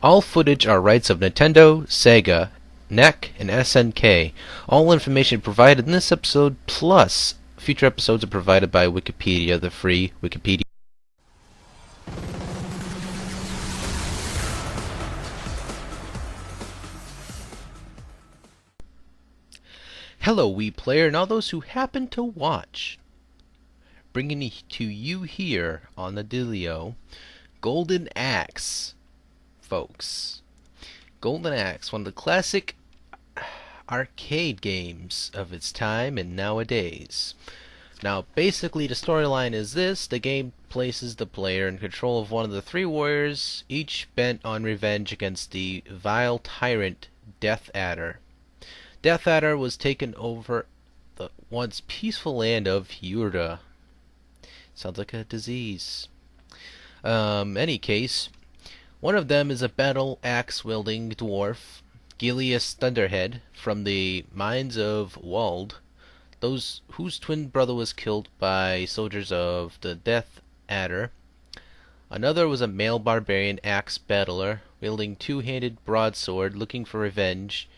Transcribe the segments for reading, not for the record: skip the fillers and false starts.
All footage are rights of Nintendo, Sega, NEC, and SNK. All information provided in this episode, plus future episodes, are provided by Wikipedia, the free Wikipedia. Hello, Wii player, and all those who happen to watch. Bringing to you here on the Dealio, Golden Axe, folks. Golden Axe, one of the classic arcade games of its time and nowadays. Now, basically, the storyline is this: the game places the player in control of one of the three warriors, each bent on revenge against the vile tyrant Death Adder. Death Adder was taken over the once peaceful land of Yurda. Sounds like a disease. Any case, one of them is a battle axe-wielding dwarf, Gilius Thunderhead, from the mines of Wald, those whose twin brother was killed by soldiers of the Death Adder. Another was a male barbarian axe battler, wielding two-handed broadsword, looking for revenge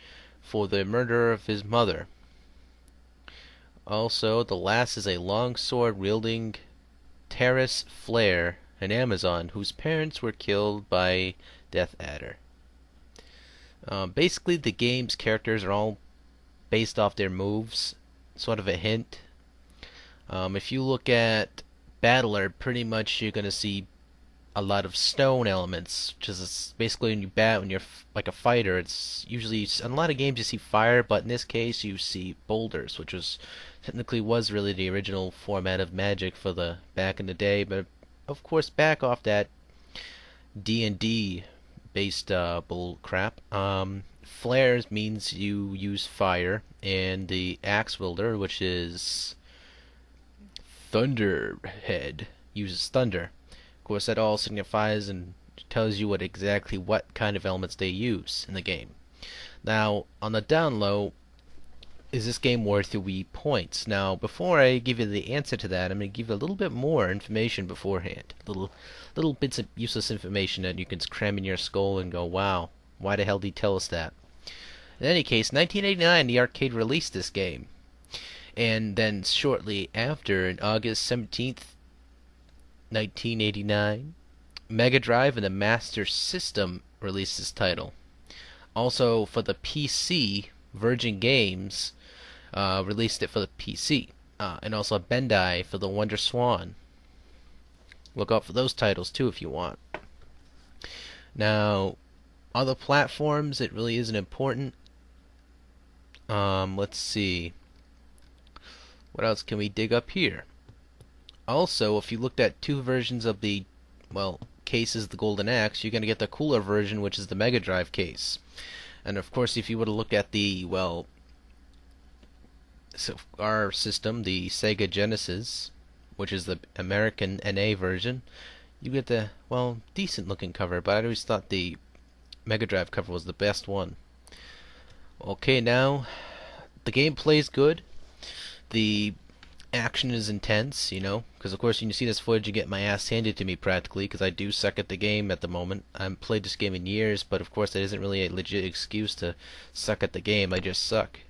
for the murder of his mother. Also, the last is a long sword wielding Terrace Flare, an Amazon whose parents were killed by Death Adder. Basically, the game's characters are all based off their moves. Sort of a hint. If you look at Battler, pretty much you're gonna see a lot of stone elements, which is basically when you're like a fighter. It's usually in a lot of games you see fire, but in this case you see boulders, which was technically was really the original format of Magic for the back in the day. But of course, back off that D&D based bull crap. Flares means you use fire, and the axe wielder, which is Thunderhead, uses thunder. Of course, that all signifies and tells you exactly what kind of elements they use in the game. Now, on the down low, is this game worth your Wii points? Now, before I give you the answer to that, I'm going to give you a little bit more information beforehand. Little bits of useless information that you can cram in your skull and go, wow, why the hell did he tell us that? In any case, 1989, the arcade released this game. And then shortly after, on August 17th, 1989, Mega Drive and the Master System released this title. Also, for the PC, Virgin Games released it for the PC. And also Bandai for the Wonder Swan. Look out for those titles too if you want. Now, other platforms, it really isn't important. Let's see. What else can we dig up here? Also, if you looked at two versions of the, cases of the Golden Axe, you're going to get the cooler version, which is the Mega Drive case. And of course, if you were to look at the, our system, the Sega Genesis, which is the American NA version, you get the, decent looking cover, but I always thought the Mega Drive cover was the best one. Okay, now, the gameplay is good. The action is intense, because of course when you see this footage you get my ass handed to me practically, because I do suck at the game at the moment. I haven't played this game in years, but of course that isn't really a legit excuse to suck at the game. I just suck.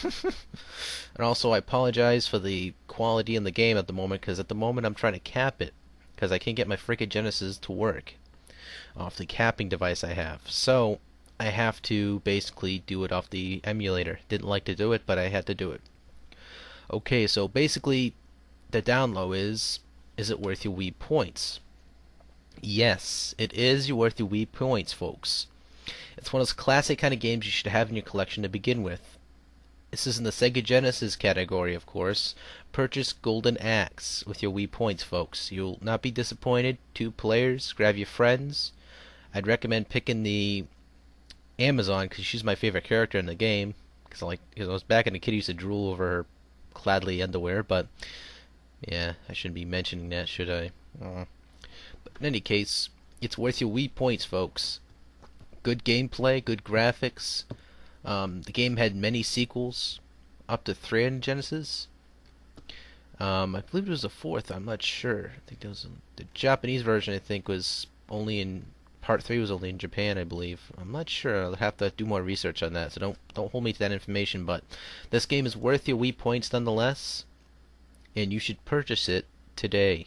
And also I apologize for the quality in the game at the moment, because at the moment I'm trying to cap it, because I can't get my frickin' Genesis to work off the capping device I have. So I have to basically do it off the emulator. Didn't like to do it, but I had to do it. Okay, so basically, the down low is it worth your Wii points? Yes, it is worth your Wii points, folks. It's one of those classic kind of games you should have in your collection to begin with. This is in the Sega Genesis category, of course. Purchase Golden Axe with your Wii points, folks. You'll not be disappointed. 2 players, grab your friends. I'd recommend picking the Amazon, because she's my favorite character in the game. Because I was back in the kid used to drool over her Cladley underwear, but yeah, I shouldn't be mentioning that, should I? But in any case, it's worth your Wii points, folks. Good gameplay, good graphics. The game had many sequels, up to 3 in Genesis. I believe there was a 4th, I'm not sure. I think there was the Japanese version, I think, was only in Part 3 was only in Japan, I believe. I'm not sure. I'll have to do more research on that, so don't hold me to that information. But this game is worth your Wii points nonetheless, and you should purchase it today.